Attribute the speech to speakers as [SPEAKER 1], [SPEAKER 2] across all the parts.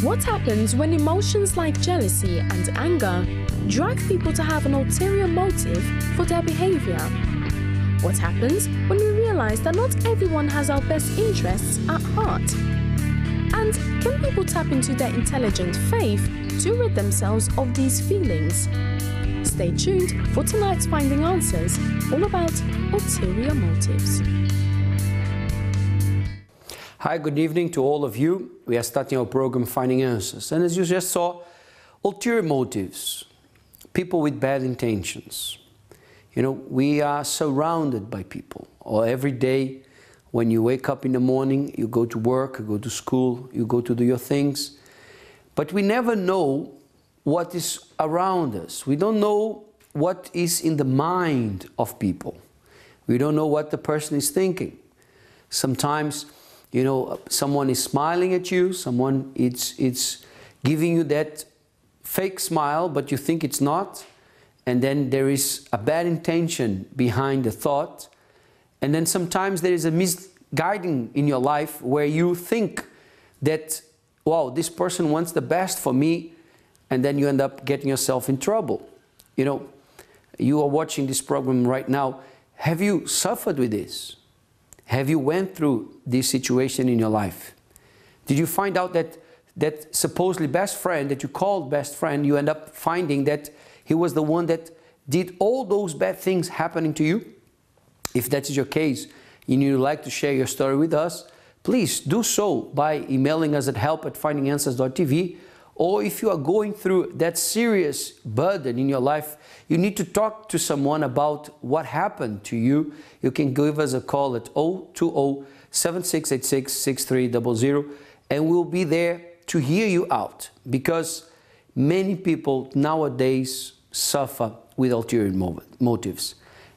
[SPEAKER 1] What happens when emotions like jealousy and anger drive people to have an ulterior motive for their behavior? What happens when we realize that not everyone has our best interests at heart? And can people tap into their intelligent faith to rid themselves of these feelings? Stay tuned for tonight's Finding Answers, all about ulterior motives.
[SPEAKER 2] Hi, good evening to all of you. We are starting our program Finding Answers. And as you just saw, ulterior motives, people with bad intentions. You know, we are surrounded by people. Or every day when you wake up in the morning, you go to work, you go to school, you go to do your things. But we never know what is around us. We don't know what is in the mind of people. We don't know what the person is thinking. Sometimes, you know, someone is smiling at you, someone it's giving you that fake smile, but you think it's not. And then there is a bad intention behind the thought. And then sometimes there is a misguiding in your life where you think that, wow, this person wants the best for me, and then you end up getting yourself in trouble. You know, you are watching this program right now. Have you suffered with this? Have you went through this situation in your life? Did you find out that supposedly best friend that you called best friend, you end up finding that he was the one that did all those bad things happening to you? If that is your case and you'd like to share your story with us, please do so by emailing us at help@findinganswers.tv. Or if you are going through that serious burden in your life, you need to talk to someone about what happened to you, you can give us a call at 020-7686-6300 and we'll be there to hear you out, because many people nowadays suffer with ulterior motives.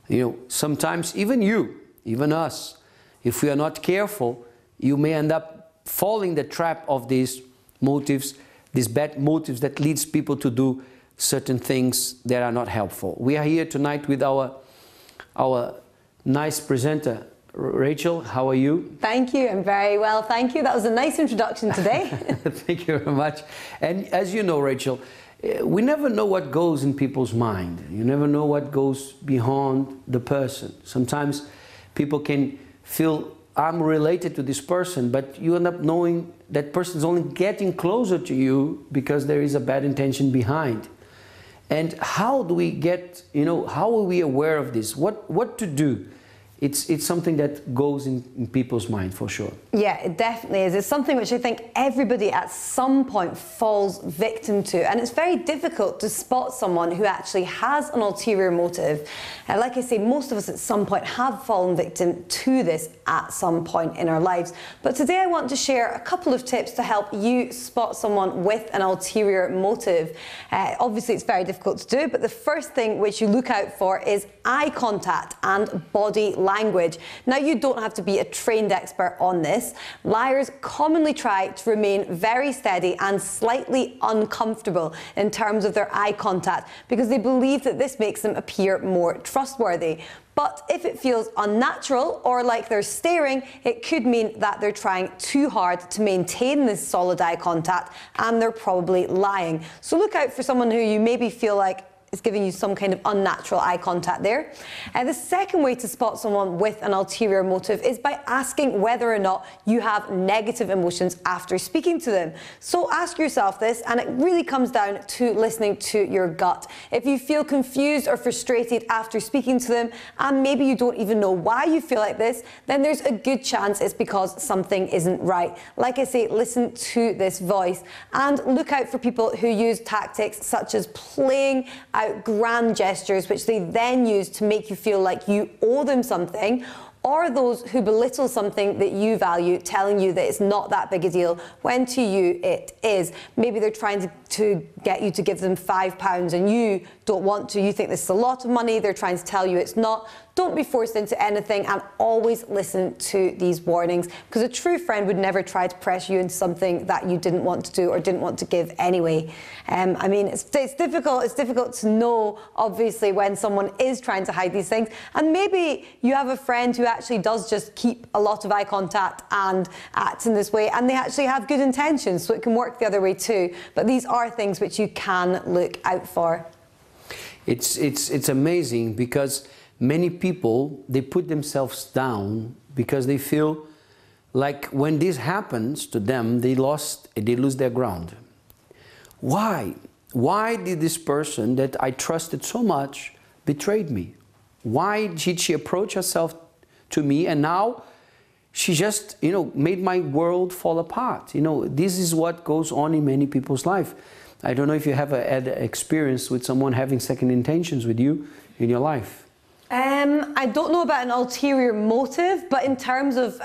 [SPEAKER 2] You know, sometimes even you, even us, if we are not careful, you may end up falling the trap of these motives, these bad motives that leads people to do certain things that are not helpful. We are here tonight with our nice presenter, Rachel. How are you?
[SPEAKER 3] Thank you. I'm very well, thank you. That was a nice introduction today.
[SPEAKER 2] Thank you very much. And as you know, Rachel, we never know what goes in people's mind. You never know what goes behind the person. Sometimes people can feel, I'm related to this person, but you end up knowing that person is only getting closer to you because there is a bad intention behind. And how do we get, you know, how are we aware of this? What to do? It's something that goes in people's mind for sure.
[SPEAKER 3] Yeah, it definitely is. It's something which I think everybody at some point falls victim to, and it's very difficult to spot someone who actually has an ulterior motive. Like I say, most of us at some point have fallen victim to this at some point in our lives. But today I want to share a couple of tips to help you spot someone with an ulterior motive. Obviously, it's very difficult to do, but the first thing which you look out for is eye contact and body language. Now, you don't have to be a trained expert on this. Liars commonly try to remain very steady and slightly uncomfortable in terms of their eye contact because they believe that this makes them appear more trustworthy. But if it feels unnatural or like they're staring, it could mean that they're trying too hard to maintain this solid eye contact and they're probably lying. So look out for someone who you maybe feel like is giving you some kind of unnatural eye contact there. The second way to spot someone with an ulterior motive is by asking whether or not you have negative emotions after speaking to them. So ask yourself this, and it really comes down to listening to your gut. If you feel confused or frustrated after speaking to them, and maybe you don't even know why you feel like this, then there's a good chance it's because something isn't right. Like I say, listen to this voice and look out for people who use tactics such as playing out grand gestures, which they then use to make you feel like you owe them something, or those who belittle something that you value, telling you that it's not that big a deal, when to you it is. Maybe they're trying to get you to give them £5 and you don't want to, you think this is a lot of money, they're trying to tell you it's not. Don't be forced into anything, and always listen to these warnings, because a true friend would never try to press you into something that you didn't want to do or didn't want to give anyway. I mean, it's difficult to know, obviously, when someone is trying to hide these things. And maybe you have a friend who actually does just keep a lot of eye contact and acts in this way, and they actually have good intentions, so it can work the other way too. But these are things which you can look out for.
[SPEAKER 2] It's amazing because many people, they put themselves down because they feel like when this happens to them, they lose their ground. Why? Why did this person that I trusted so much betrayed me? Why did she approach herself to me and now she just, made my world fall apart? This is what goes on in many people's life. I don't know if you have had experience with someone having second intentions with you in your life.
[SPEAKER 3] I don't know about an ulterior motive, but in terms of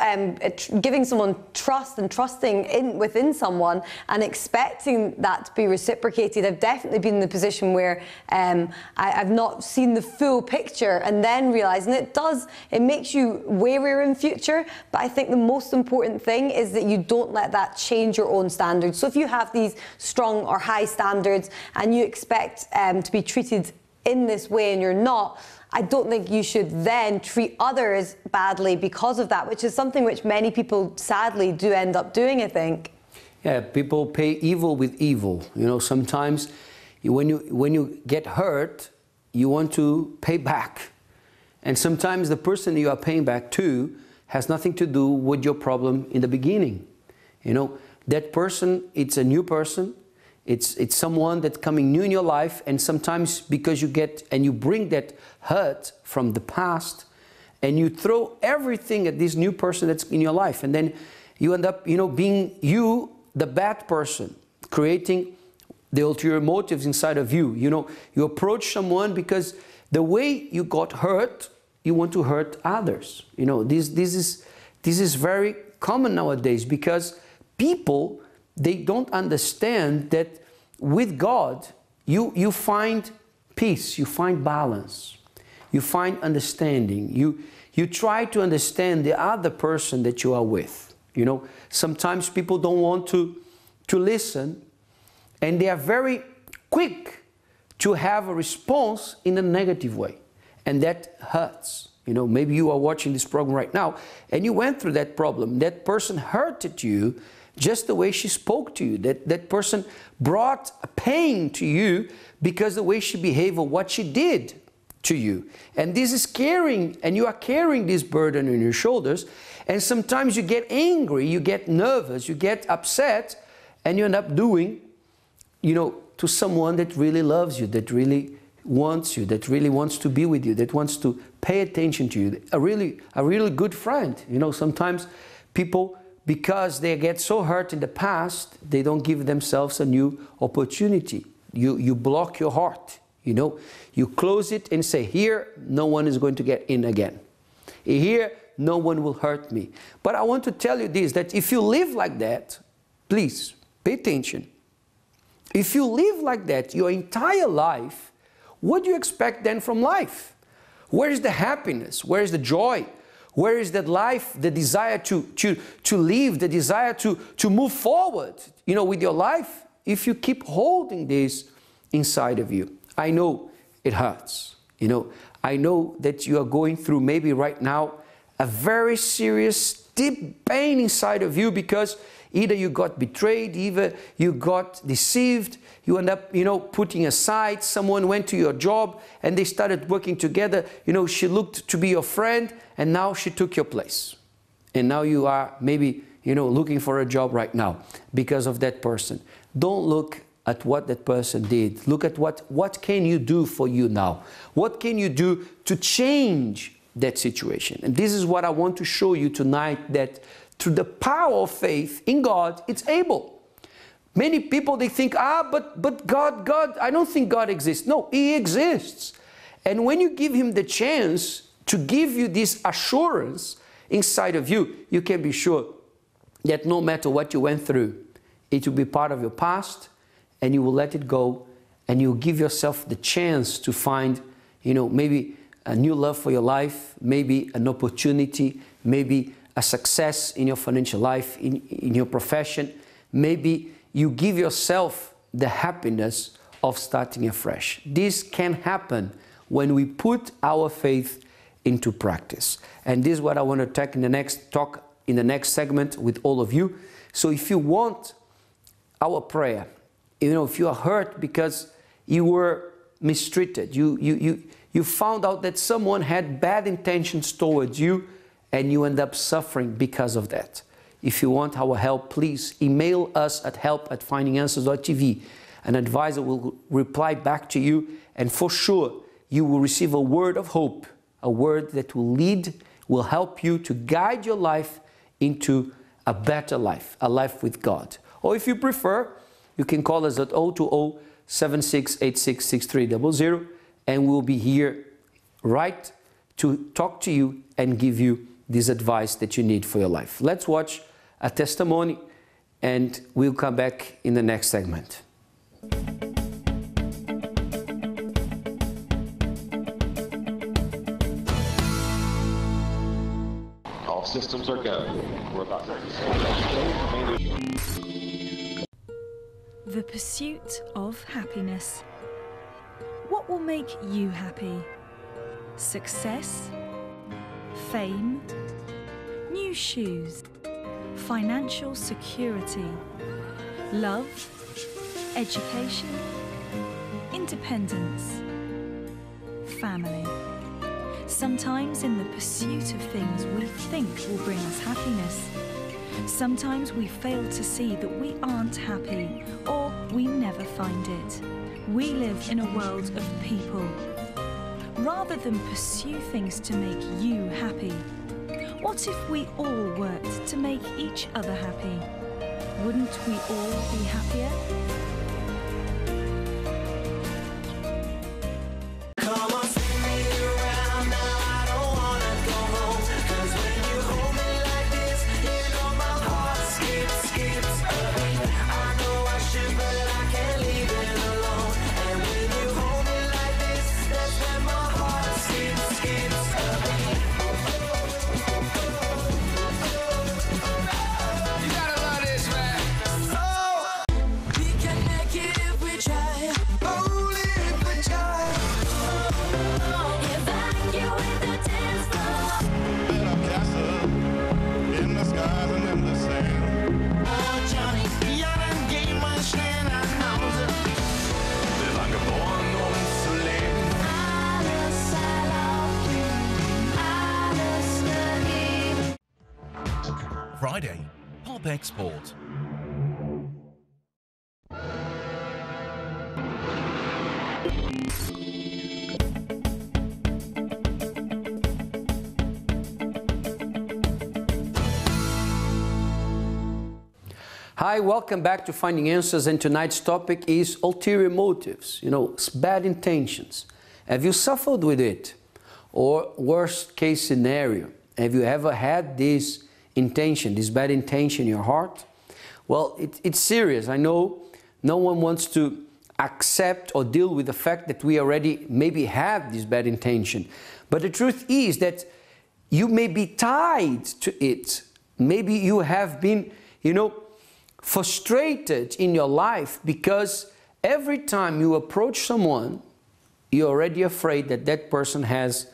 [SPEAKER 3] giving someone trust and trusting within someone and expecting that to be reciprocated, I've definitely been in the position where I've not seen the full picture and then realising it makes you warier in future. But I think the most important thing is that you don't let that change your own standards. So if you have these strong or high standards and you expect to be treated in this way and you're not, I don't think you should then treat others badly because of that, which is something which many people sadly do end up doing, I think.
[SPEAKER 2] Yeah, people pay evil with evil. Sometimes when you get hurt, you want to pay back. And sometimes the person you are paying back to has nothing to do with your problem in the beginning. That person, it's a new person. It's someone that's coming new in your life, and sometimes because you bring that hurt from the past and you throw everything at this new person that's in your life, and then you end up, being you, the bad person, creating the ulterior motives inside of you. You approach someone because the way you got hurt, you want to hurt others. This is very common nowadays because people, they don't understand that with God, you find peace, you find balance, you find understanding. You try to understand the other person that you are with. Sometimes people don't want to listen, and they are very quick to have a response in a negative way, and that hurts. Maybe you are watching this program right now, and you went through that problem. That person hurted you just the way she spoke to you. That person brought pain to you because the way she behaved or what she did to you. And this is carrying, and you are carrying this burden on your shoulders. And sometimes you get angry, you get nervous, you get upset, and you end up doing, to someone that really loves you, that really wants you, that really wants to be with you, that wants to pay attention to you. A really good friend. Sometimes people, because they get so hurt in the past, they don't give themselves a new opportunity. You block your heart, You close it and say, here, no one is going to get in again. Here, no one will hurt me. But I want to tell you this, that if you live like that, please, pay attention. If you live like that your entire life, what do you expect then from life? Where is the happiness? Where is the joy? Where is that life, the desire to live, the desire to move forward, with your life, if you keep holding this inside of you? I know it hurts. I know that you are going through maybe right now a very serious, deep pain inside of you because either you got betrayed, either you got deceived, you end up, putting aside, someone went to your job and they started working together, she looked to be your friend and now she took your place. And now you are maybe, looking for a job right now because of that person. Don't look at what that person did. Look at what can you do for you now? What can you do to change that situation? And this is what I want to show you tonight, that through the power of faith in God, it's able. Many people, they think, but God, I don't think God exists. No, He exists. And when you give Him the chance to give you this assurance inside of you, you can be sure that no matter what you went through, it will be part of your past, and you will let it go, and you'll give yourself the chance to find, maybe a new love for your life, maybe an opportunity, maybe a success in your financial life, in your profession. Maybe you give yourself the happiness of starting afresh. This can happen when we put our faith into practice. And this is what I want to talk in the next segment with all of you. So if you want our prayer, if you are hurt because you were mistreated, you found out that someone had bad intentions towards you and you end up suffering because of that. If you want our help, please email us at help@findinganswers.tv. An advisor will reply back to you, and for sure you will receive a word of hope, a word that will help you to guide your life into a better life, a life with God. Or if you prefer, you can call us at 020-7686-6300, and we'll be here right to talk to you and give you this advice that you need for your life. Let's watch a testimony and we'll come back in the next segment.
[SPEAKER 4] All systems are go. We're about to...
[SPEAKER 5] The pursuit of happiness. What will make you happy? Success? Fame? New shoes? Financial security? Love? Education? Independence? Family? Sometimes in the pursuit of things we think will bring us happiness, sometimes we fail to see that we aren't happy or we never find it. We live in a world of people. Rather than pursue things to make you happy, what if we all worked to make each other happy? Wouldn't we all be happier?
[SPEAKER 6] Friday, Pop Export.
[SPEAKER 2] Hi, welcome back to Finding Answers, and tonight's topic is ulterior motives, bad intentions. Have you suffered with it? Or worst case scenario, have you ever had this intention, this bad intention in your heart? Well, it's serious. I know no one wants to accept or deal with the fact that we already maybe have this bad intention. But the truth is that you may be tied to it. Maybe you have been, frustrated in your life because every time you approach someone, you're already afraid that that person has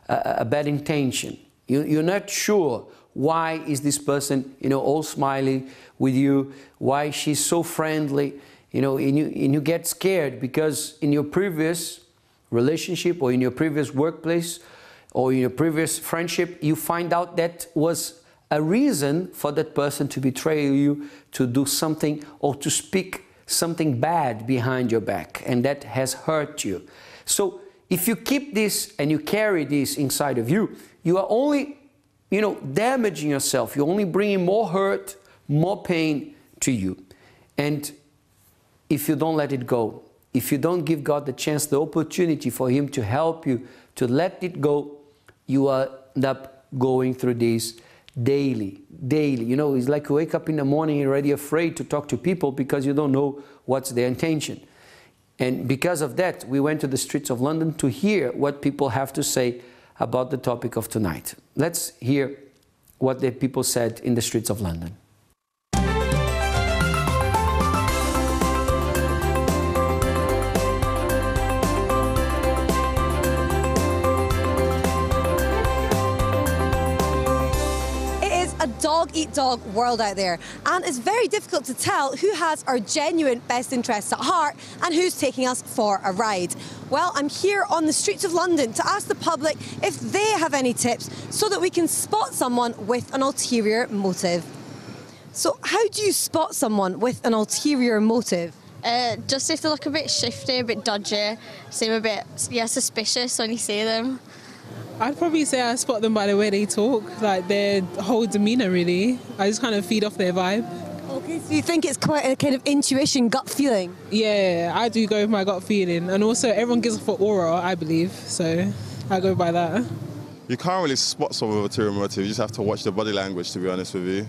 [SPEAKER 2] a bad intention. You're not sure why is this person, all smiling with you, why she's so friendly, and you get scared because in your previous relationship or in your previous workplace or in your previous friendship, you find out that was a reason for that person to betray you, to do something or to speak something bad behind your back, and that has hurt you. So if you keep this and you carry this inside of you, you are only, damaging yourself. You're only bringing more hurt, more pain to you. And if you don't let it go, if you don't give God the chance, the opportunity for Him to help you to let it go, you will end up going through this daily. It's like you wake up in the morning and you're already afraid to talk to people because you don't know what's their intention. And because of that, we went to the streets of London to hear what people have to say about the topic of tonight. Let's hear what the people said in the streets of London.
[SPEAKER 7] a dog-eat-dog world out there, and it's very difficult to tell who has our genuine best interests at heart and who's taking us for a ride. Well, I'm here on the streets of London to ask the public if they have any tips so that we can spot someone with an ulterior motive. So how do you spot someone with an ulterior motive?
[SPEAKER 8] Just if they look a bit shifty, a bit dodgy, seem a bit suspicious when you see them.
[SPEAKER 9] I'd probably say I spot them by the way they talk, like their whole demeanour really. I just kind of feed off their vibe.
[SPEAKER 7] Okay, so you think it's quite a kind of intuition, gut feeling?
[SPEAKER 9] Yeah, I do go with my gut feeling, and also everyone gives off an aura, I believe, so I go by that.
[SPEAKER 10] You can't really spot someone with ulterior motive, you just have to watch the body language, to be honest with you,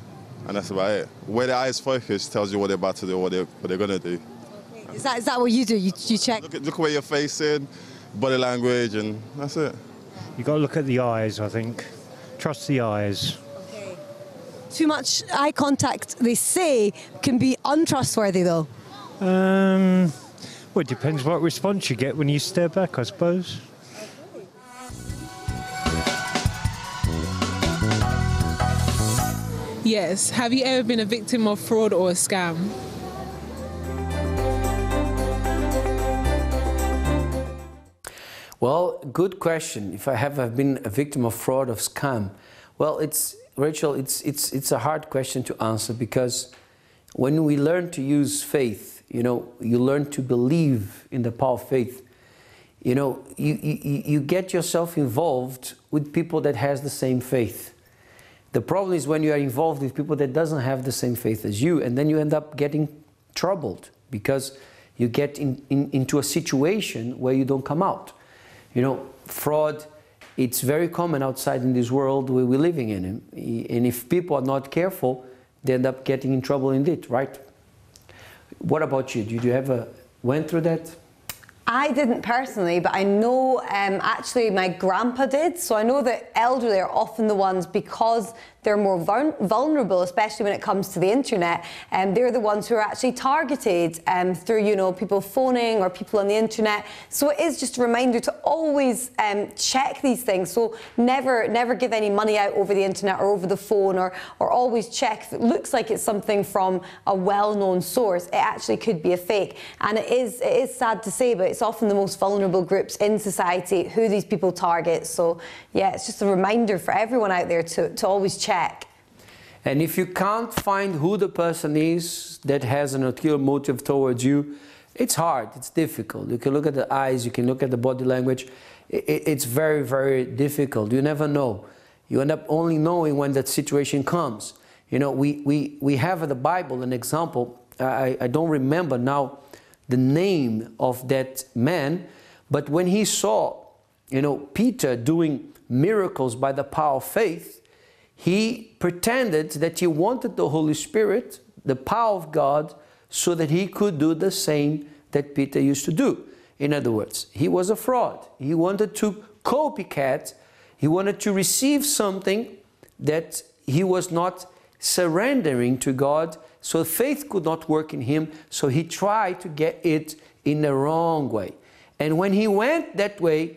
[SPEAKER 10] and that's about it. Where their eyes focus tells you what they're about to do, what they're going to do.
[SPEAKER 7] Okay. Is that what you do? You check?
[SPEAKER 10] Look where you're facing, body language, and that's it.
[SPEAKER 11] You've got to look at the eyes, I think. Trust the eyes.
[SPEAKER 7] Okay. Too much eye contact, they say, can be untrustworthy, though.
[SPEAKER 11] Well, it depends what response you get when you stare back, I suppose.
[SPEAKER 9] Yes. Have you ever been a victim of fraud or a scam?
[SPEAKER 2] Well, good question. If I have been a victim of fraud or scam, well, Rachel, it's a hard question to answer, because when we learn to use faith, you learn to believe in the power of faith. You get yourself involved with people that has the same faith. The problem is when you are involved with people that doesn't have the same faith as you, and then you end up getting troubled because you get into a situation where you don't come out. Fraud, it's very common outside in this world we're living in. And if people are not careful, they end up getting in trouble indeed, right? What about you? Did you ever went through that?
[SPEAKER 3] I didn't personally, but I know actually my grandpa did. So I know that elderly are often the ones, because they're more vulnerable, especially when it comes to the internet, and they're the ones who are actually targeted through, people phoning or people on the internet. So it is just a reminder to always check these things. So never give any money out over the internet or over the phone, or always check if it looks like it's something from a well-known source. It actually could be a fake. And it is sad to say, but it's often the most vulnerable groups in society who these people target. So yeah, it's just a reminder for everyone out there to always check.
[SPEAKER 2] And if you can't find who the person is that has an ulterior motive towards you, it's hard, it's difficult. You can look at the eyes, you can look at the body language. It's very, very difficult. You never know. You end up only knowing when that situation comes. We have in the Bible an example. I don't remember now the name of that man, but when he saw, Peter doing miracles by the power of faith, he pretended that he wanted the Holy Spirit, the power of God, so that he could do the same that Peter used to do. In other words, he was a fraud. He wanted to copycat. He wanted to receive something that he was not surrendering to God, so faith could not work in him, so he tried to get it in the wrong way. And when he went that way,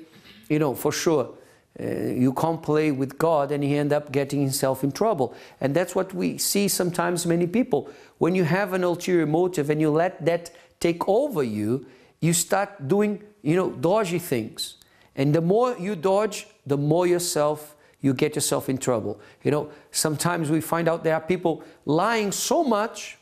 [SPEAKER 2] for sure, you can't play with God, and he ended up getting himself in trouble. And that's what we see sometimes many people. When you have an ulterior motive and you let that take over you, you start doing, dodgy things. And the more you dodge, the more you get yourself in trouble. Sometimes we find out there are people lying so much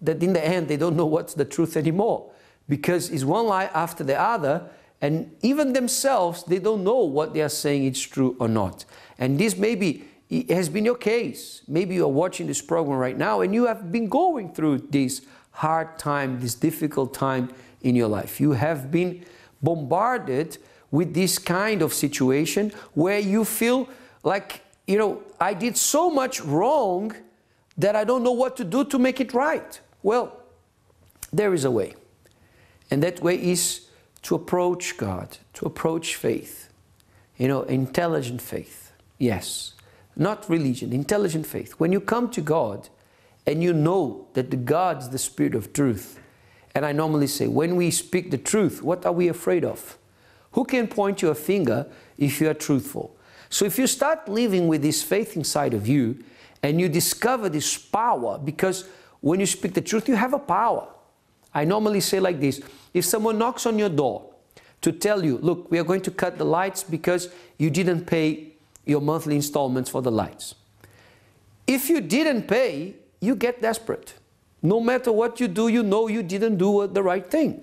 [SPEAKER 2] that in the end they don't know what's the truth anymore, because it's one lie after the other. And even themselves, they don't know what they are saying is true or not. And this maybe has been your case. Maybe you are watching this program right now and you have been going through this hard time, this difficult time in your life. You have been bombarded with this kind of situation where you feel like, I did so much wrong that I don't know what to do to make it right. Well, there is a way. And that way is to approach God, to approach faith, intelligent faith, yes, not religion, intelligent faith. When you come to God and you know that the God is the Spirit of truth, and I normally say, when we speak the truth, what are we afraid of? Who can point you a finger if you are truthful? So if you start living with this faith inside of you, and you discover this power, because when you speak the truth, you have a power. I normally say like this: if someone knocks on your door to tell you, look, we are going to cut the lights because you didn't pay your monthly installments for the lights. If you didn't pay, you get desperate. No matter what you do, you know you didn't do the right thing.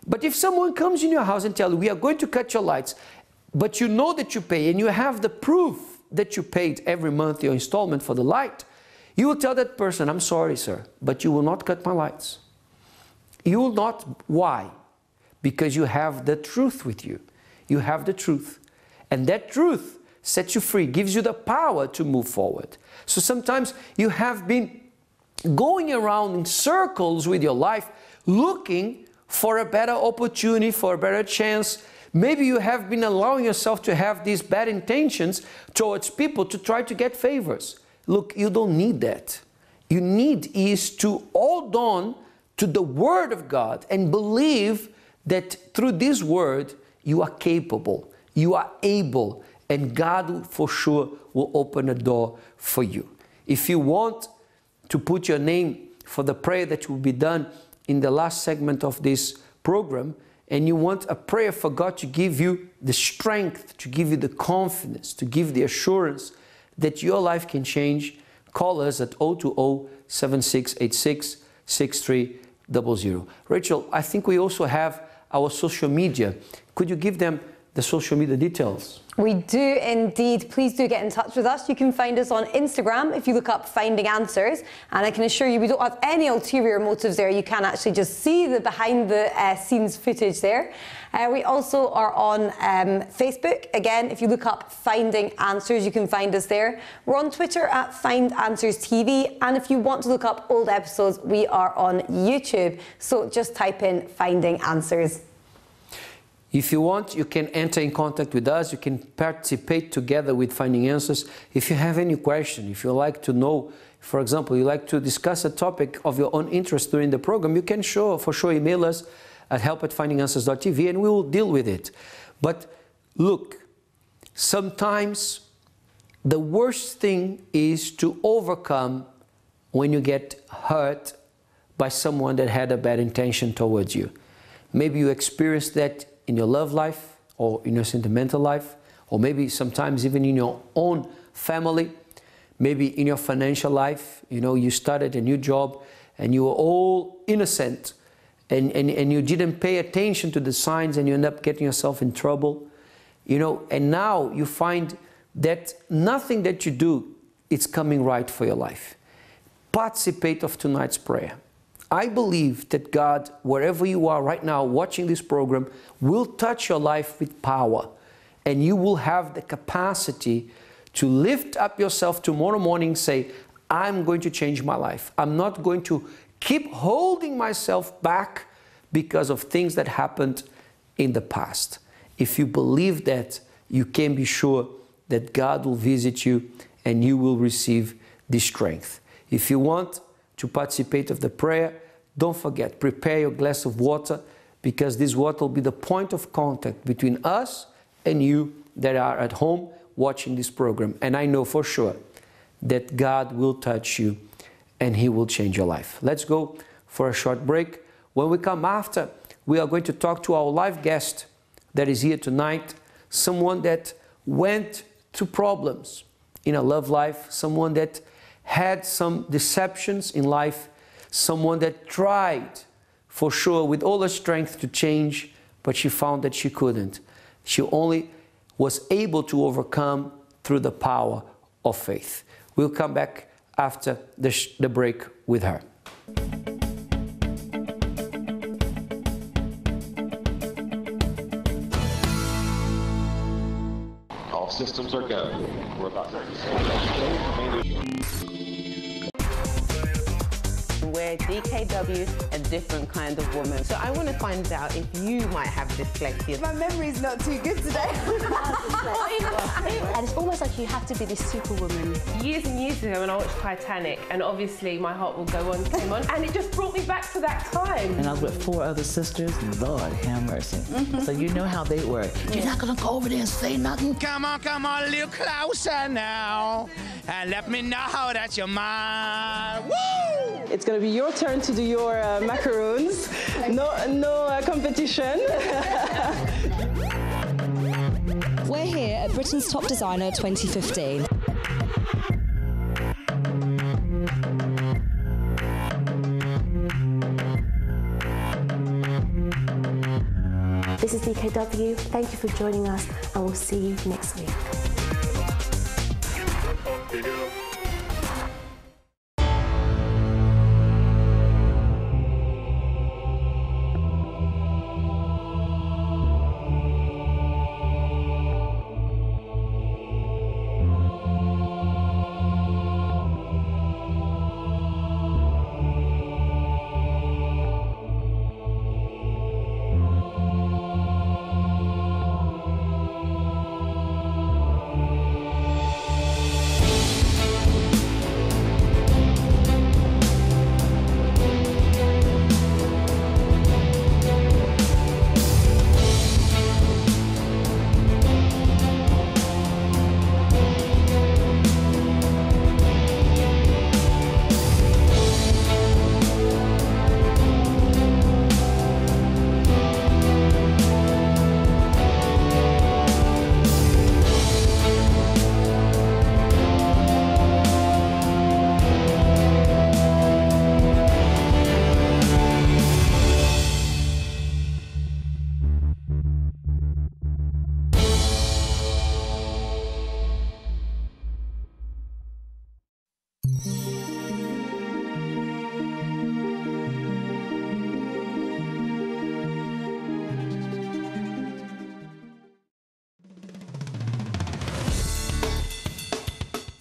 [SPEAKER 2] But if someone comes in your house and tells you, we are going to cut your lights, but you know that you pay and you have the proof that you paid every month your installment for the light, you will tell that person, I'm sorry, sir, but you will not cut my lights. You will not. Why? Because you have the truth with you. You have the truth. And that truth sets you free, gives you the power to move forward. So sometimes you have been going around in circles with your life, looking for a better opportunity, for a better chance. Maybe you have been allowing yourself to have these bad intentions towards people to try to get favors. Look, you don't need that. You need is to hold on to the Word of God and believe that through this Word you are capable, you are able, and God for sure will open a door for you. If you want to put your name for the prayer that will be done in the last segment of this program, and you want a prayer for God to give you the strength, to give you the confidence, to give the assurance that your life can change, call us at 020-7686-6300. Rachel, I think we also have our social media. Could you give them the social media details?
[SPEAKER 3] We do indeed. Please do get in touch with us. You can find us on Instagram if you look up Finding Answers. And I can assure you we don't have any ulterior motives there. You can actually just see the behind the scenes footage there. We also are on Facebook. Again, if you look up Finding Answers, you can find us there. We're on Twitter at Find Answers TV. And if you want to look up old episodes, we are on YouTube. So just type in Finding Answers.
[SPEAKER 2] If you want, you can enter in contact with us. You can participate together with Finding Answers. If you have any question, if you like to know, for example, you like to discuss a topic of your own interest during the program, you can for sure email us at help@findinganswers.tv and we will deal with it. But look, sometimes the worst thing is to overcome when you get hurt by someone that had a bad intention towards you. Maybe you experienced that in your love life or in your sentimental life, or maybe sometimes even in your own family, maybe in your financial life. You know, you started a new job and you were all innocent and you didn't pay attention to the signs and you end up getting yourself in trouble. You know, and now you find that nothing that you do is coming right for your life. Participate of tonight's prayer. I believe that God, wherever you are right now watching this program, will touch your life with power. And you will have the capacity to lift up yourself tomorrow morning and say, I'm going to change my life. I'm not going to keep holding myself back because of things that happened in the past. If you believe that, you can be sure that God will visit you and you will receive this strength. If you want to participate of the prayer, don't forget, prepare your glass of water, because this water will be the point of contact between us and you that are at home watching this program. And I know for sure that God will touch you and He will change your life. Let's go for a short break. When we come after, we are going to talk to our live guest that is here tonight, someone that went through problems in a love life, someone that had some deceptions in life, someone that tried for sure with all her strength to change, but she found that she couldn't. She only was able to overcome through the power of faith. We'll come back after the break with her.
[SPEAKER 4] All systems are go. We're about to
[SPEAKER 12] Where DKW a different kind of woman. So I want to find out if you might have dyslexia.
[SPEAKER 7] My memory's not too good today.
[SPEAKER 13] And it's almost like like you have to be this superwoman.
[SPEAKER 12] Years and years ago when I watched Titanic, and obviously My Heart Will Go On came on, and it just brought me back to that time.
[SPEAKER 14] And I was with 4 other sisters. Lord have mercy. So you know how they work. You're not gonna go over there and say nothing.
[SPEAKER 15] Come on, a little closer now, and let me know that you're mine. Woo!
[SPEAKER 16] It's gonna be your turn to do your macaroons. No competition.
[SPEAKER 17] We're here at Britain's Top Designer 2015.
[SPEAKER 18] This is DKW. Thank you for joining us, and we'll see you next week.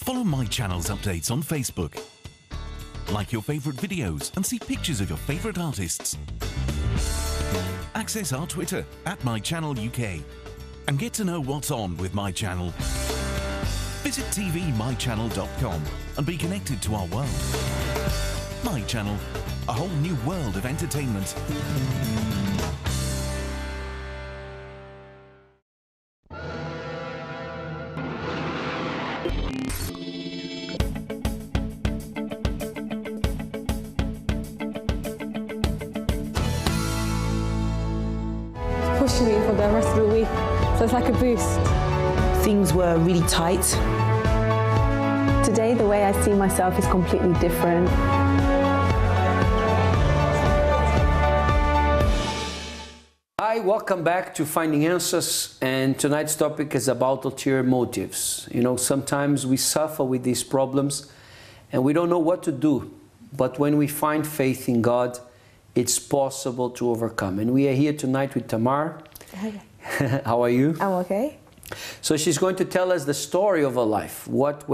[SPEAKER 6] Follow My Channel's updates on Facebook. Like your favourite videos and see pictures of your favourite artists. Access our Twitter @MyChannelUK and get to know what's on with My Channel. Visit tvmychannel.com and be connected to our world. My Channel, a whole new world of entertainment.
[SPEAKER 16] Pushing me for the rest of the week, so it's like a boost.
[SPEAKER 19] Things were really tight.
[SPEAKER 16] Today, the way I see myself is completely different.
[SPEAKER 2] Hi, welcome back to Finding Answers, and tonight's topic is about ulterior motives. You know, sometimes we suffer with these problems and we don't know what to do, but when we find faith in God, it's possible to overcome. And we are here tonight with Tamar.
[SPEAKER 16] Hi.
[SPEAKER 2] How are you?
[SPEAKER 16] I'm okay.
[SPEAKER 2] So she's going to tell us the story of her life, what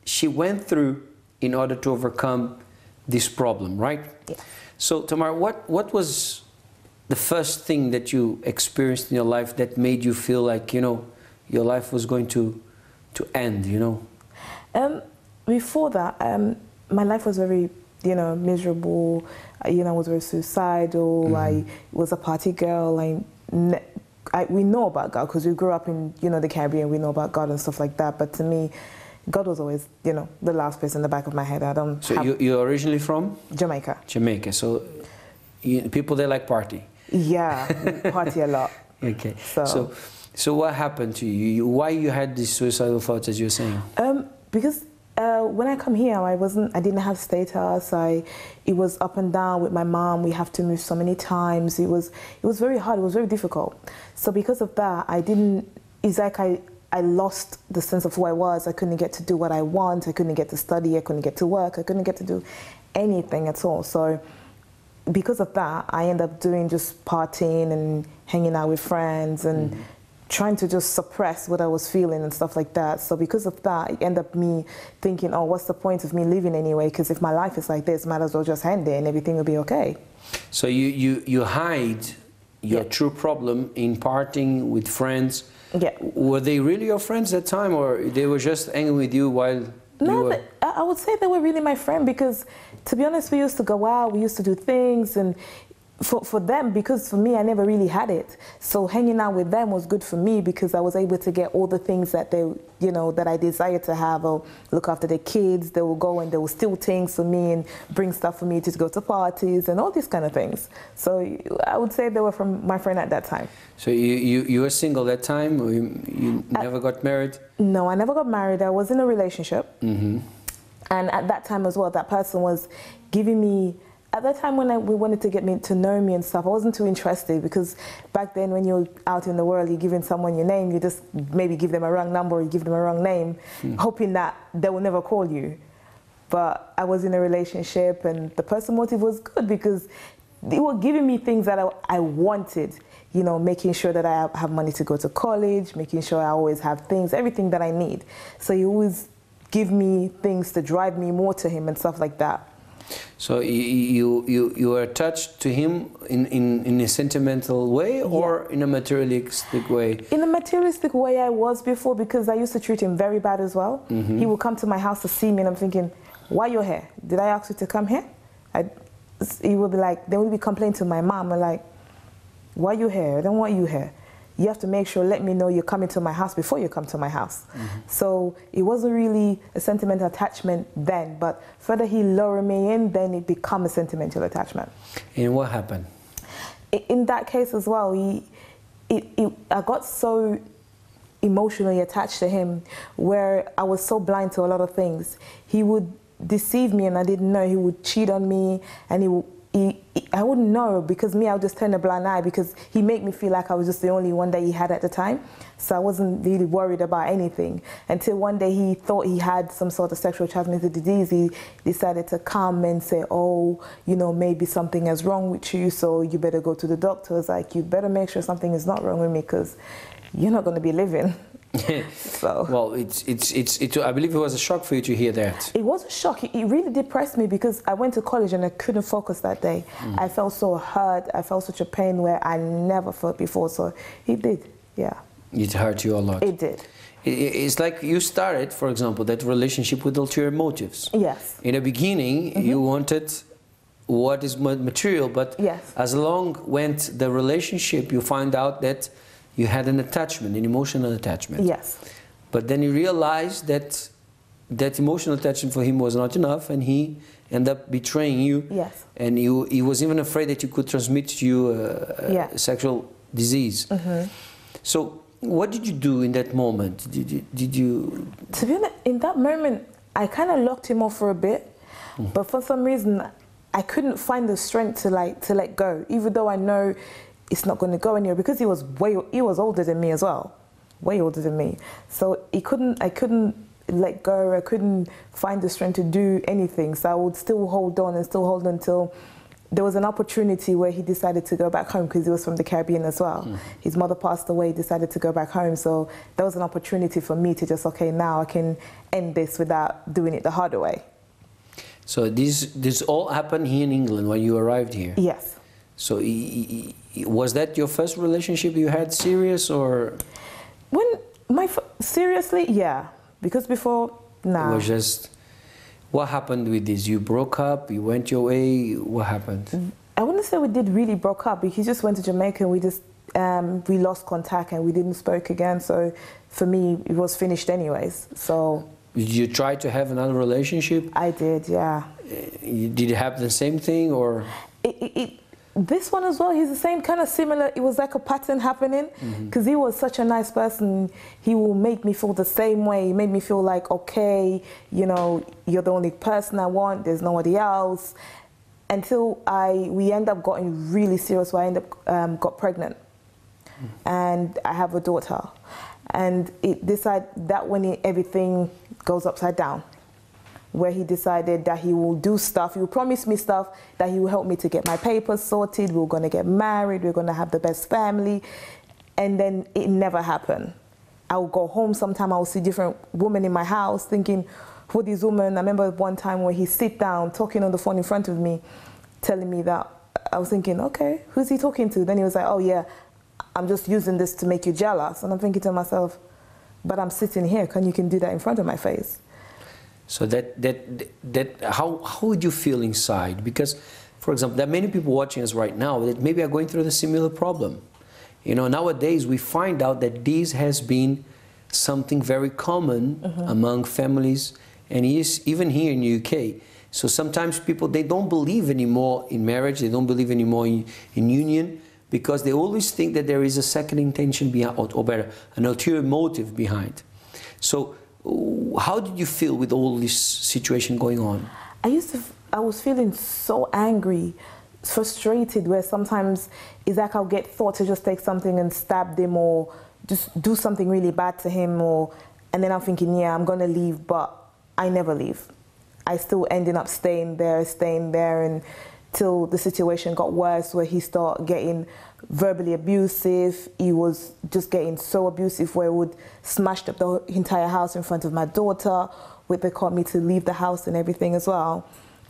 [SPEAKER 2] she went through in order to overcome this problem, right?
[SPEAKER 16] Yeah.
[SPEAKER 2] So Tamar, what was the first thing that you experienced in your life that made you feel like, you know, your life was going to end, you know?
[SPEAKER 16] Before that, my life was very, you know, miserable. You know, I was very suicidal.
[SPEAKER 2] Mm-hmm.
[SPEAKER 16] I was a party girl. We know about God because we grew up in, you know, the Caribbean. We know about God and stuff like that. But to me, God was always, you know, the last person in the back of my head.
[SPEAKER 2] So you're originally from?
[SPEAKER 16] Jamaica.
[SPEAKER 2] Jamaica. So people there like party?
[SPEAKER 16] Yeah, party a lot.
[SPEAKER 2] Okay. So what happened to you? Why you had these suicidal thoughts, as you were saying?
[SPEAKER 16] Because when I come here, I didn't have status. It was up and down with my mom. We have to move so many times. It was very hard. It was very difficult. So because of that, it's like I lost the sense of who I was. I couldn't get to do what I want. I couldn't get to study. I couldn't get to work. I couldn't get to do anything at all. So because of that, I ended up doing just partying and hanging out with friends and trying to just suppress what I was feeling and stuff like that. So because of that, it ended up me thinking, oh, what's the point of me living anyway? Because if my life is like this, might as well just end it and everything will be okay.
[SPEAKER 2] So you hide your true problem in partying with friends
[SPEAKER 16] Yeah.
[SPEAKER 2] Were they really your friends at that time, or they were just hanging with you while you were...
[SPEAKER 16] I would say they were really my friend because, to be honest, we used to go out, we used to do things, and for them, because for me, I never really had it. So hanging out with them was good for me because I was able to get all the things that they, you know, that I desired to have, or look after their kids. They will go and they will steal things for me and bring stuff for me to go to parties and all these kind of things. So I would say they were from my friend at that time.
[SPEAKER 2] So you were single that time? Or you never got married?
[SPEAKER 16] No, I never got married. I was in a relationship.
[SPEAKER 2] Mm-hmm.
[SPEAKER 16] And at that time as well, that person was giving me, at that time when we wanted to get me to know me and stuff, I wasn't too interested because back then when you're out in the world, you're giving someone your name, you just maybe give them a wrong number or you give them a wrong name, hoping that they will never call you. But I was in a relationship and the person motive was good because they were giving me things that I wanted, you know, making sure that I have money to go to college, making sure I always have things, everything that I need. So he always give me things to drive me more to him and stuff like that.
[SPEAKER 2] So you were attached to him in a sentimental way or in a materialistic way?
[SPEAKER 16] In a materialistic way I was before because I used to treat him very bad as well.
[SPEAKER 2] Mm-hmm.
[SPEAKER 16] He would come to my house to see me and I'm thinking, why you're here? Did I ask you to come here? He would be like, they would be complaining to my mom and like, why you here? I don't want you here. You have to make sure, let me know you're coming to my house before you come to my house. Mm-hmm. So it wasn't really a sentimental attachment then, but further he lured me in, then it became a sentimental attachment.
[SPEAKER 2] And what happened?
[SPEAKER 16] In that case as well, I got so emotionally attached to him where I was so blind to a lot of things. He would deceive me and I didn't know. He would cheat on me and I wouldn't know because I would just turn a blind eye because he made me feel like I was just the only one that he had at the time. So I wasn't really worried about anything until one day he thought he had some sort of sexual transmitted disease. He decided to come and say, oh, you know, maybe something is wrong with you, so you better go to the doctor. I was like, you better make sure something is not wrong with me because you're not going to be living. So.
[SPEAKER 2] Well, I believe it was a shock for you to hear that.
[SPEAKER 16] It was a shock. It really depressed me because I went to college and I couldn't focus that day. I felt so hurt. I felt such a pain where I never felt before. So it did, yeah.
[SPEAKER 2] It hurt you a lot.
[SPEAKER 16] It did.
[SPEAKER 2] It's like you started, for example, that relationship with ulterior motives.
[SPEAKER 16] Yes.
[SPEAKER 2] In the beginning, you wanted what is material, but as long went the relationship, you find out that you had an attachment, an emotional attachment.
[SPEAKER 16] Yes.
[SPEAKER 2] But then you realized that that emotional attachment for him was not enough and he ended up betraying you.
[SPEAKER 16] Yes.
[SPEAKER 2] And he was even afraid that you could transmit to you a sexual disease. Mm-hmm. So what did you do in that moment? Did you...
[SPEAKER 16] To be honest, in that moment, I kind of locked him off for a bit. Mm-hmm. But for some reason, I couldn't find the strength to let go, even though I know it's not going to go anywhere because he was older than me as well, way older than me. So I couldn't let go. I couldn't find the strength to do anything. So I would still hold on until there was an opportunity where he decided to go back home because he was from the Caribbean as well. Mm. His mother passed away. He decided to go back home. So there was an opportunity for me to just, okay, now I can end this without doing it the harder way.
[SPEAKER 2] So this all happened here in England when you arrived here?
[SPEAKER 16] Yes.
[SPEAKER 2] So was that your first relationship you had serious or?
[SPEAKER 16] Seriously, yeah. Because before, nah.
[SPEAKER 2] It was just, what happened with this? You broke up, you went your way, what happened?
[SPEAKER 16] I wouldn't say we did really broke up. He just went to Jamaica and we just, we lost contact and we didn't spoke again. So for me, it was finished anyways, so.
[SPEAKER 2] Did you try to have another relationship?
[SPEAKER 16] I did, yeah.
[SPEAKER 2] Did it happen the same thing or?
[SPEAKER 16] This one as well, he's the same kind of similar. It was like a pattern happening because he was such a nice person. He will make me feel the same way. He made me feel like, okay, you know, you're the only person I want. There's nobody else. Until we end up getting really serious. Where I end up got pregnant, and I have a daughter. And it decided that when everything goes upside down. Where he decided that he will do stuff, he will promise me stuff, that he will help me to get my papers sorted, we're going to get married, we're going to have the best family, and then it never happened. I will go home sometime, I will see different women in my house thinking, who these women? I remember one time where he sit down, talking on the phone in front of me, telling me that, I was thinking, okay, who's he talking to? Then he was like, oh yeah, I'm just using this to make you jealous. And I'm thinking to myself, but I'm sitting here, you can do that in front of my face.
[SPEAKER 2] So how would you feel inside? Because, for example, there are many people watching us right now that maybe are going through the similar problem. You know, nowadays we find out that this has been something very common among families, and even here in the UK. So sometimes people, they don't believe anymore in marriage, they don't believe anymore in union, because they always think that there is a second intention behind, or better, an ulterior motive behind. So how did you feel with all this situation going on?
[SPEAKER 16] I was feeling so angry, frustrated, where sometimes it's like I'll get thoughts to just take something and stab them, or just do something really bad to him, and then I'm thinking, yeah, I'm gonna leave, but I never leave. I still ended up staying there until the situation got worse, where he started getting verbally abusive. He was just getting so abusive where he would smash up the entire house in front of my daughter, where they called me to leave the house and everything as well.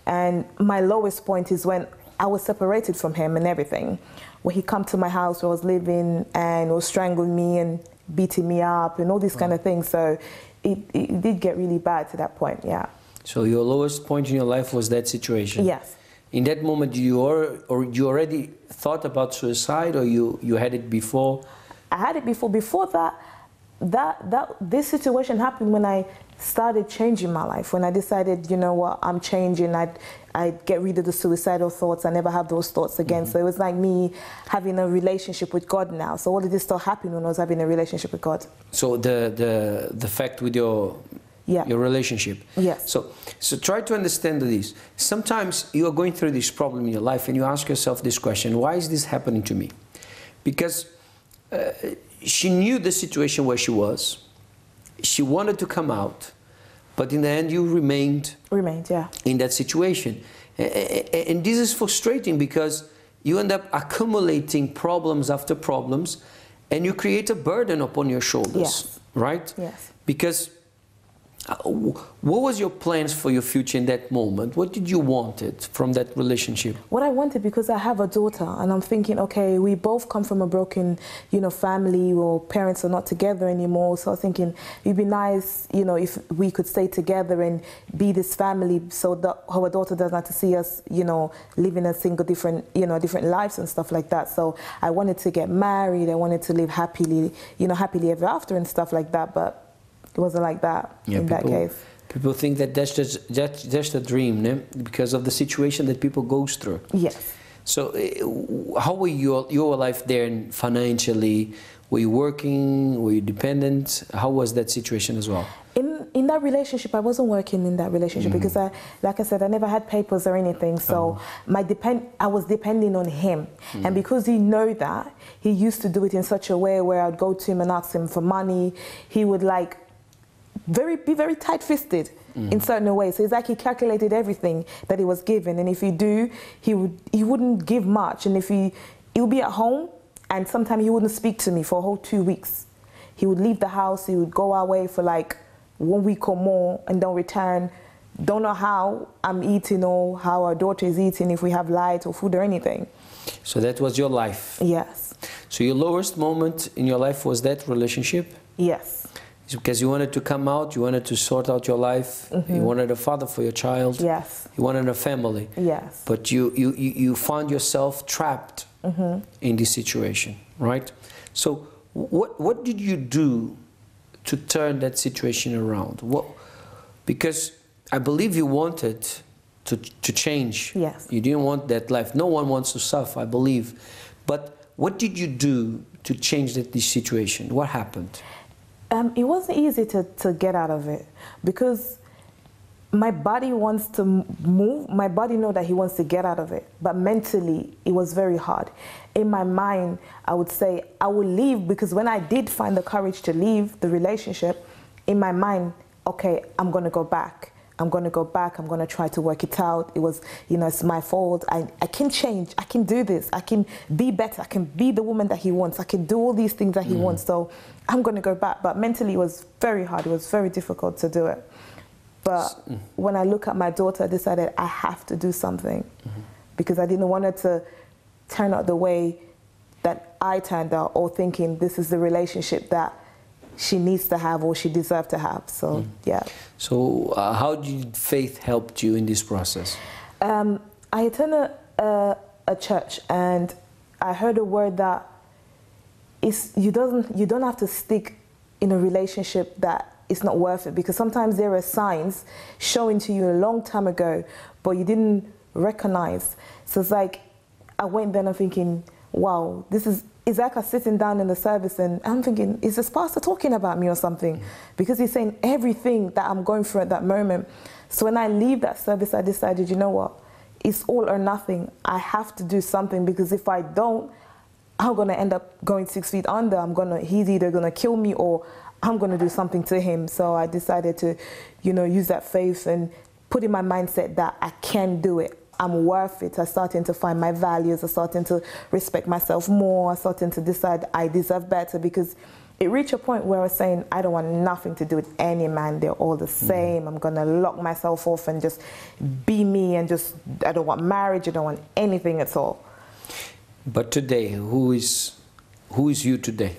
[SPEAKER 16] And my lowest point is when I was separated from him and everything, where he come to my house where I was living and was strangling me and beating me up and all these kind of things. So it did get really bad to that point, yeah.
[SPEAKER 2] So your lowest point in your life was that situation?
[SPEAKER 16] Yes.
[SPEAKER 2] In that moment, you already thought about suicide, or you had it before?
[SPEAKER 16] I had it before. Before this situation happened when I started changing my life. When I decided, you know what, I'm changing. I'd get rid of the suicidal thoughts. I never have those thoughts again. So it was like me having a relationship with God now. So all of this stuff happened when I was having a relationship with God.
[SPEAKER 2] So the fact with your relationship.
[SPEAKER 16] Yes.
[SPEAKER 2] So try to understand this. Sometimes you are going through this problem in your life and you ask yourself this question: why is this happening to me? Because she knew the situation where she was. She wanted to come out, but in the end you remained in that situation. And this is frustrating because you end up accumulating problems after problems, and you create a burden upon your shoulders, right?
[SPEAKER 16] Yes.
[SPEAKER 2] Because what was your plans for your future in that moment? What did you wanted from that relationship?
[SPEAKER 16] What I wanted, because I have a daughter, and I'm thinking, okay, we both come from a broken, family, or parents are not together anymore. So I was thinking it'd be nice, if we could stay together and be this family, so that our daughter doesn't have to see us, living a single different lives and stuff like that. So I wanted to get married. I wanted to live happily, happily ever after and stuff like that. But it wasn't like that in that case.
[SPEAKER 2] People think that that's just a dream, né? Because of the situation that people goes through.
[SPEAKER 16] Yes.
[SPEAKER 2] So how were your life there financially? Were you working? Were you dependent? How was that situation as well?
[SPEAKER 16] In that relationship, I wasn't working in that relationship because, like I said, I never had papers or anything. So I was depending on him. And because he knew that, he used to do it in such a way where I'd go to him and ask him for money. He would be very tight-fisted in certain ways. So it's like he calculated everything that he was given, and if he he wouldn't give much. And if he would be at home, and sometimes he wouldn't speak to me for a whole 2 weeks. He would leave the house, he would go away for like 1 week or more, and don't return. Don't know how I'm eating or how our daughter is eating, if we have light or food or anything.
[SPEAKER 2] So that was your life?
[SPEAKER 16] Yes.
[SPEAKER 2] So your lowest moment in your life was that relationship?
[SPEAKER 16] Yes.
[SPEAKER 2] Because you wanted to come out, you wanted to sort out your life, you wanted a father for your child,
[SPEAKER 16] yes,
[SPEAKER 2] you wanted a family,
[SPEAKER 16] yes,
[SPEAKER 2] but you found yourself trapped in this situation, right? So what did you do to turn that situation around? Because I believe you wanted to change.
[SPEAKER 16] Yes.
[SPEAKER 2] You didn't want that life. No one wants to suffer, I believe. But what did you do to change this situation? What happened?
[SPEAKER 16] It wasn't easy to get out of it, because my body wants to move. My body knows that he wants to get out of it, but mentally it was very hard. In my mind, I would say I will leave, because when I did find the courage to leave the relationship, in my mind, okay, I'm going to go back. I'm going to go back. I'm going to try to work it out. It was, it's my fault. I can change. I can do this. I can be better. I can be the woman that he wants. I can do all these things that he wants. So I'm going to go back. But mentally, it was very hard. It was very difficult to do it. But when I look at my daughter, I decided I have to do something, because I didn't want her to turn out the way that I turned out, or thinking this is the relationship that she needs to have or she deserves to have. So, yeah.
[SPEAKER 2] So how did faith help you in this process?
[SPEAKER 16] I attended a church, and I heard a word that you don't have to stick in a relationship that is not worth it, because sometimes there are signs showing to you a long time ago, but you didn't recognize. So it's like, I went there and I'm thinking, wow, it's like I'm sitting down in the service and I'm thinking, is this pastor talking about me or something? Because he's saying everything that I'm going through at that moment. So when I leave that service, I decided, you know what, it's all or nothing. I have to do something, because if I don't, I'm going to end up going 6 feet under. He's either going to kill me or I'm going to do something to him. So I decided to, use that faith and put in my mindset that I can do it. I'm worth it. I'm starting to find my values. I'm starting to respect myself more. I'm starting to decide I deserve better, because it reached a point where I was saying, I don't want nothing to do with any man. They're all the same. I'm going to lock myself off and just be me, and I don't want marriage. I don't want anything at all.
[SPEAKER 2] But today, who is you today?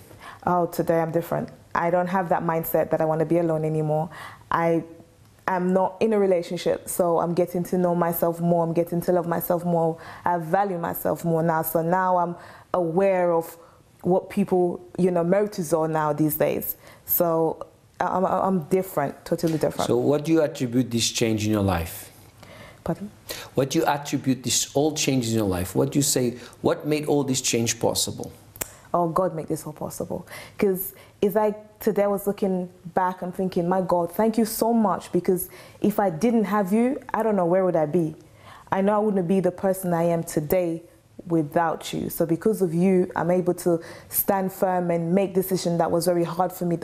[SPEAKER 16] Oh, today I'm different. I don't have that mindset that I want to be alone anymore. I'm not in a relationship, so I'm getting to know myself more. I'm getting to love myself more. I value myself more now. So now I'm aware of what people, motives are now these days. So I'm different, totally different.
[SPEAKER 2] So what do you attribute this change in your life?
[SPEAKER 16] Pardon?
[SPEAKER 2] What do you attribute this all changes in your life? What do you say, what made all this change possible?
[SPEAKER 16] Oh, God made this all possible. Because it's like today I was looking back and thinking, my God, thank you so much, because if I didn't have you, I don't know where would I be. I know I wouldn't be the person I am today without you. So because of you, I'm able to stand firm and make decisions that was very hard for me,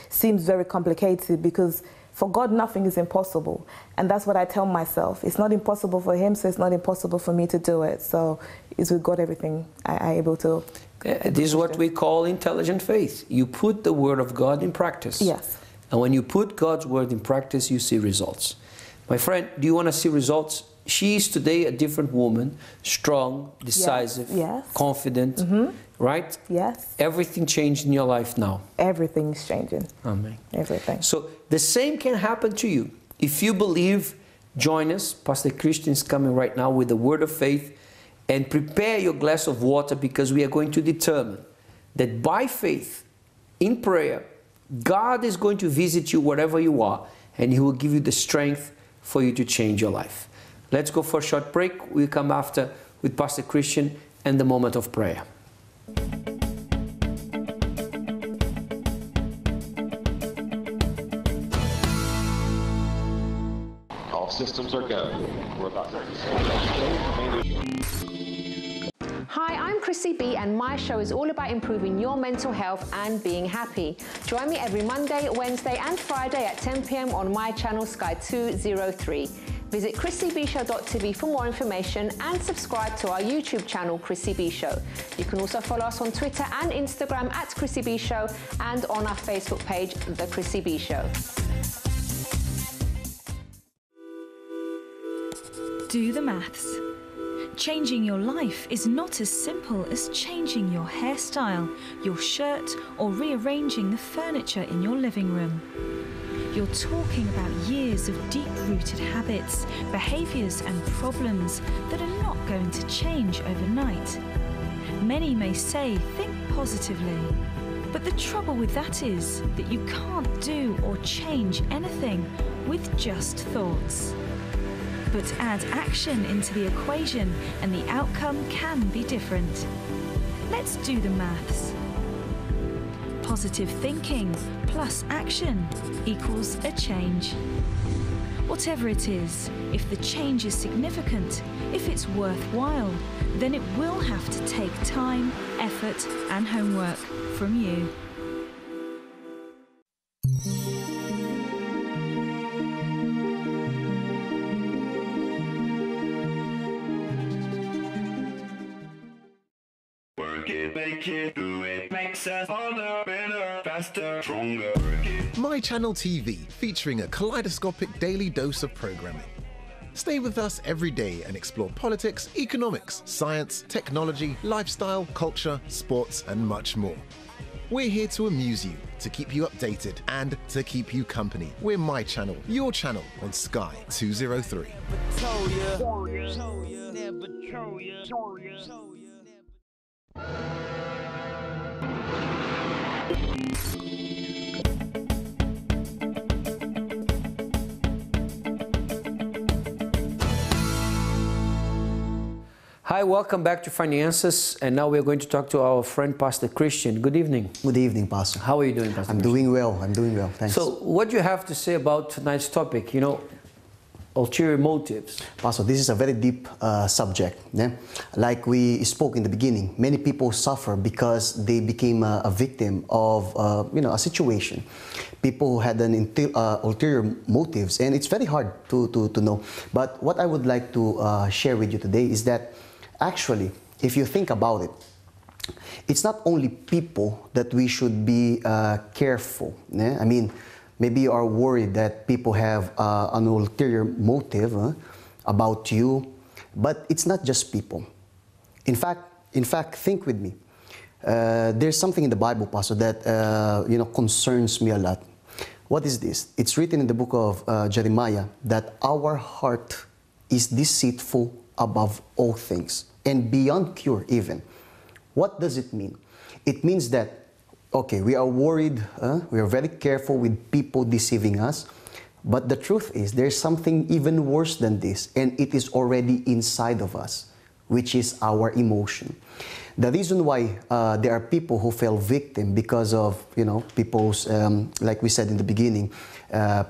[SPEAKER 16] seems very complicated, because for God, nothing is impossible. And that's what I tell myself. It's not impossible for him, so it's not impossible for me to do it. So it's with God everything I'm able to.
[SPEAKER 2] This is what we call intelligent faith. You put the word of God in practice.
[SPEAKER 16] Yes.
[SPEAKER 2] And when you put God's word in practice, you see results. My friend, do you want to see results? She is today a different woman, strong, decisive,
[SPEAKER 16] yes.
[SPEAKER 2] confident, right?
[SPEAKER 16] Yes.
[SPEAKER 2] Everything changed in your life now.
[SPEAKER 16] Everything's changing.
[SPEAKER 2] Amen.
[SPEAKER 16] Everything.
[SPEAKER 2] So the same can happen to you. If you believe, join us. Pastor Christian is coming right now with the word of faith, and prepare your glass of water, because we are going to determine that by faith, in prayer, God is going to visit you wherever you are, and he will give you the strength for you to change your life. Let's go for a short break. We'll come after with Pastor Christian and the moment of prayer.
[SPEAKER 4] All systems are go. We're about to
[SPEAKER 20] Hi, I'm Chrissy B, and my show is all about improving your mental health and being happy. Join me every Monday, Wednesday and Friday at 10 p.m. on my channel Sky 203. Visit chrissybshow.tv for more information and subscribe to our YouTube channel, Chrissy B Show. You can also follow us on Twitter and Instagram at Chrissy B Show, and on our Facebook page, The Chrissy B Show.
[SPEAKER 5] Do the maths. Changing your life is not as simple as changing your hairstyle, your shirt, or rearranging the furniture in your living room. You're talking about years of deep-rooted habits, behaviours and problems that are not going to change overnight. Many may say, think positively, but the trouble with that is that you can't do or change anything with just thoughts. But add action into the equation and the outcome can be different. Let's do the maths. Positive thinking plus action equals a change. Whatever it is, if the change is significant, if it's worthwhile, then it will have to take time, effort, and homework from you.
[SPEAKER 21] Make it, do it, makes us harder, better, faster, stronger.
[SPEAKER 22] My Channel TV, featuring a kaleidoscopic daily dose of programming.
[SPEAKER 1] Stay with us every day and explore politics, economics, science, technology, lifestyle, culture, sports, and much more. We're here to amuse you, to keep you updated, and to keep you company. We're My Channel, your channel on Sky 203.
[SPEAKER 2] Hi, welcome back to Finances, and now we're going to talk to our friend Pastor Christian. Good evening.
[SPEAKER 22] Good evening, Pastor.
[SPEAKER 2] How are you doing, Pastor?
[SPEAKER 22] I'm doing well. I'm doing well. Thanks.
[SPEAKER 2] So, what do you have to say about tonight's topic? You know, ulterior motives.
[SPEAKER 22] Pastor, this is a very deep subject. Yeah? Like we spoke in the beginning, many people suffer because they became a victim of a situation. People who had an ulterior motives, and it's very hard to know. But what I would like to share with you today is that actually, if you think about it, it's not only people that we should be careful. Yeah? I mean, maybe you are worried that people have an ulterior motive about you, but it's not just people. In fact, think with me. There's something in the Bible, Pastor, that concerns me a lot. What is this? It's written in the book of Jeremiah that our heart is deceitful above all things and beyond cure even. What does it mean? It means that, okay, we are worried, we are very careful with people deceiving us, but the truth is there's something even worse than this, and it is already inside of us, which is our emotion. The reason why there are people who fell victim because of, people's, like we said in the beginning,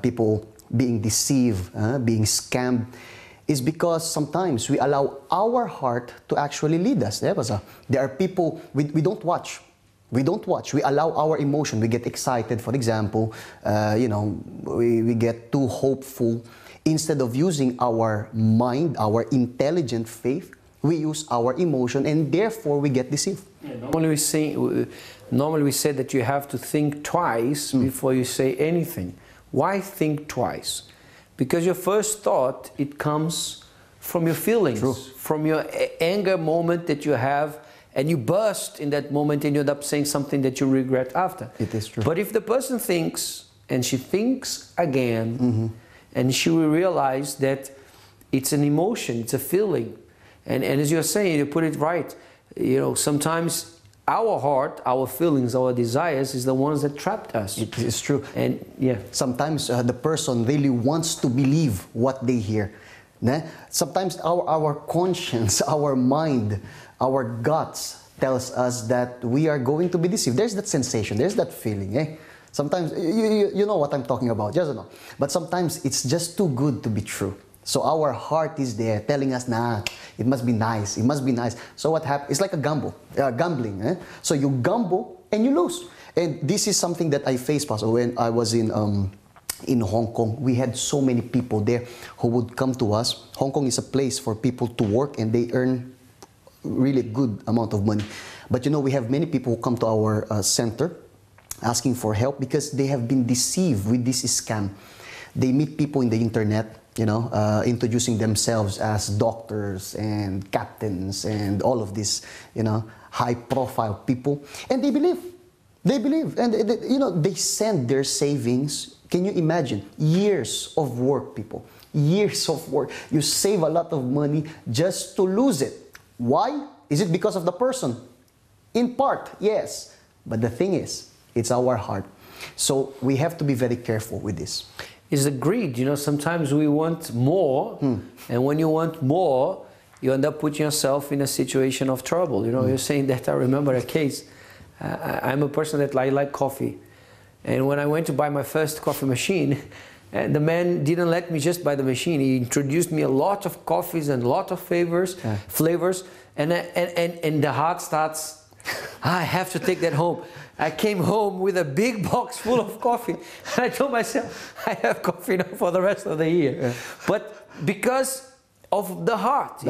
[SPEAKER 22] people being deceived, being scammed, is because sometimes we allow our heart to actually lead us. There are people, we don't watch. We don't watch. We allow our emotion. We get excited, for example. We get too hopeful. Instead of using our mind, our intelligent faith, we use our emotion, and therefore we get deceived.
[SPEAKER 2] Yeah, normally we say that you have to think twice before you say anything. Why think twice? Because your first thought, it comes from your feelings, from your anger moment that you have, and you burst in that moment and you end up saying something that you regret after.
[SPEAKER 22] It is true.
[SPEAKER 2] But if the person thinks, and she thinks again, and she will realize that it's an emotion, it's a feeling. And as you're saying, you put it right, sometimes our heart, our feelings, our desires is the ones that trapped us.
[SPEAKER 22] It is true.
[SPEAKER 2] And yeah.
[SPEAKER 22] Sometimes the person really wants to believe what they hear. Sometimes our conscience, our mind, our guts tells us that we are going to be deceived. There's that sensation, there's that feeling. Sometimes, you know what I'm talking about, yes or no? But sometimes it's just too good to be true. So our heart is there telling us, nah, it must be nice, it must be nice. So what happens? It's like a gambling. So you gamble and you lose. And this is something that I faced, Pastor, when I was in Hong Kong. We had so many people there who would come to us. Hong Kong is a place for people to work, and they earn really good amount of money. But we have many people who come to our center asking for help because they have been deceived with this scam. They meet people in the internet, introducing themselves as doctors and captains and all of these, high-profile people, and they believe. They believe, and they send their savings. Can you imagine? Years of work, people. Years of work. You save a lot of money just to lose it. Why? Is it because of the person? In part, yes. But the thing is, it's our heart. So we have to be very careful with this.
[SPEAKER 2] Is the greed. Sometimes we want more, and when you want more, you end up putting yourself in a situation of trouble. You're saying that. I remember a case. I'm a person that I like coffee, and when I went to buy my first coffee machine, and the man didn't let me just buy the machine. He introduced me a lot of coffees and a lot of flavors, and the heart starts. I have to take that home. I came home with a big box full of coffee, and I told myself, I have coffee now for the rest of the year. But because of the heart,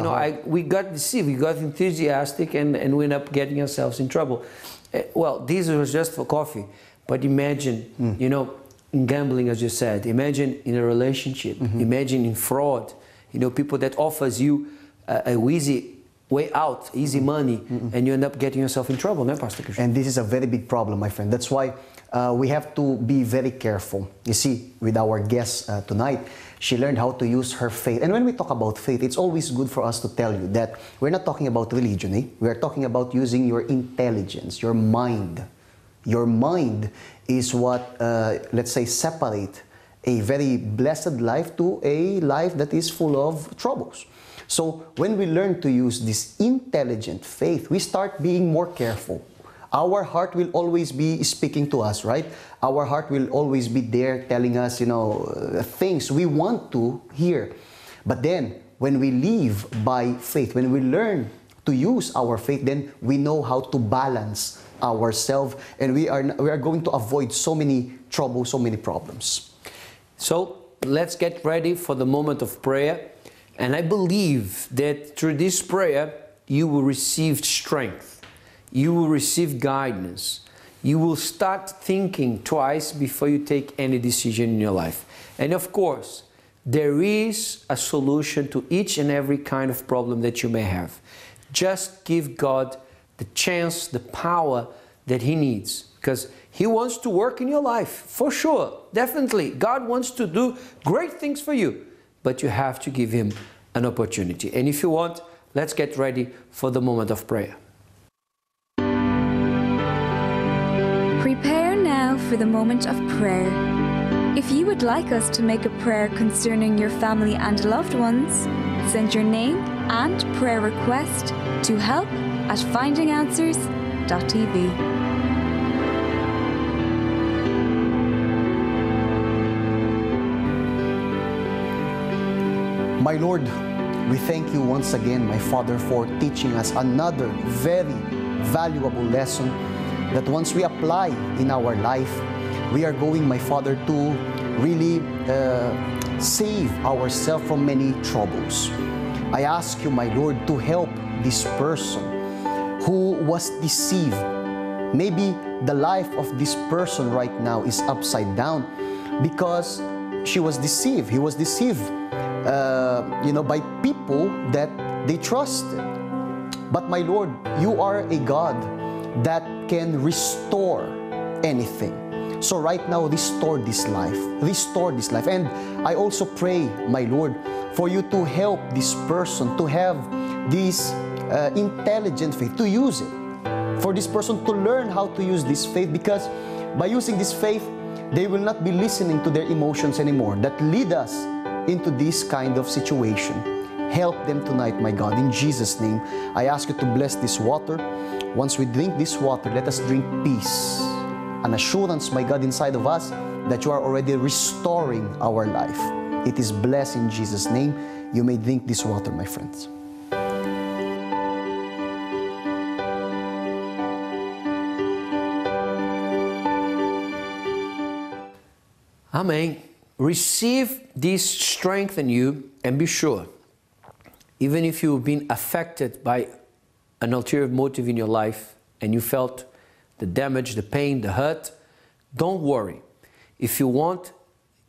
[SPEAKER 2] we got deceived, we got enthusiastic, and we ended up getting ourselves in trouble. Well, this was just for coffee, but imagine, in gambling, as you said, imagine in a relationship, imagine in fraud, You know, people that offers you a easy way out, easy money, and you end up getting yourself in trouble, no, Pastor Christian?
[SPEAKER 22] And this is a very big problem, my friend. That's why we have to be very careful. You see, with our guest tonight, she learned how to use her faith. And when we talk about faith, it's always good for us to tell you that we're not talking about religion. Eh? We are talking about using your intelligence, your mind. Your mind is what, let's say, separate a very blessed life to a life that is full of troubles. So when we learn to use this intelligent faith, we start being more careful. Our heart will always be speaking to us, right? Our heart will always be there telling us, you know, things we want to hear. But then, when we live by faith, when we learn to use our faith, then we know how to balance ourselves, and we are going to avoid so many troubles, so many problems.
[SPEAKER 2] So, let's get ready for the moment of prayer. And I believe that through this prayer, you will receive strength. You will receive guidance. You will start thinking twice before you take any decision in your life. And of course, there is a solution to each and every kind of problem that you may have. Just give God the chance, the power that He needs, because He wants to work in your life, for sure, definitely. God wants to do great things for you, but you have to give Him an opportunity. And if you want, let's get ready for the moment of prayer.
[SPEAKER 5] Prepare now for the moment of prayer. If you would like us to make a prayer concerning your family and loved ones, send your name and prayer request to help@findinganswers.tv.
[SPEAKER 22] My Lord, we thank you once again, my Father, for teaching us another very valuable lesson that once we apply in our life, we are going, my Father, to really save ourselves from many troubles. I ask you, my Lord, to help this person who was deceived. Maybe the life of this person right now is upside down because she was deceived. He was deceived, by people that they trusted. But my Lord, you are a God that can restore anything. So right now, restore this life. Restore this life. And I also pray, my Lord, for you to help this person to have this intelligent faith, to use it. For this person to learn how to use this faith, because by using this faith, they will not be listening to their emotions anymore that lead us into this kind of situation. Help them tonight, my God. In Jesus' name, I ask you to bless this water. Once we drink this water, let us drink peace, an assurance, my God, inside of us that you are already restoring our life. It is blessed in Jesus' name. You may drink this water, my friends.
[SPEAKER 2] Amen. Receive this strength in you, and be sure, even if you've been affected by an ulterior motive in your life and you felt the damage, the pain, the hurt, don't worry. If you want,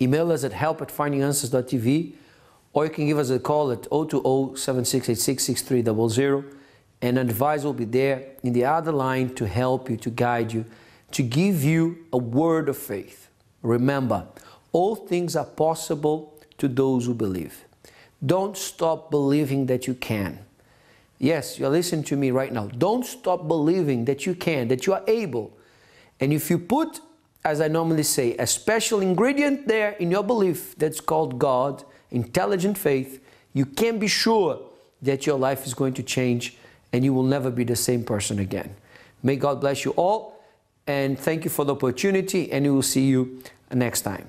[SPEAKER 2] email us at help@findinganswers.tv, or you can give us a call at 020-7686-6300, and an advisor will be there in the other line to help you, to guide you, to give you a word of faith. Remember, all things are possible to those who believe. Don't stop believing that you can. Yes, you're listening to me right now. Don't stop believing that you can, that you are able. And if you put, as I normally say, a special ingredient there in your belief that's called God, intelligent faith, you can be sure that your life is going to change and you will never be the same person again. May God bless you all, and thank you for the opportunity, and we will see you next time.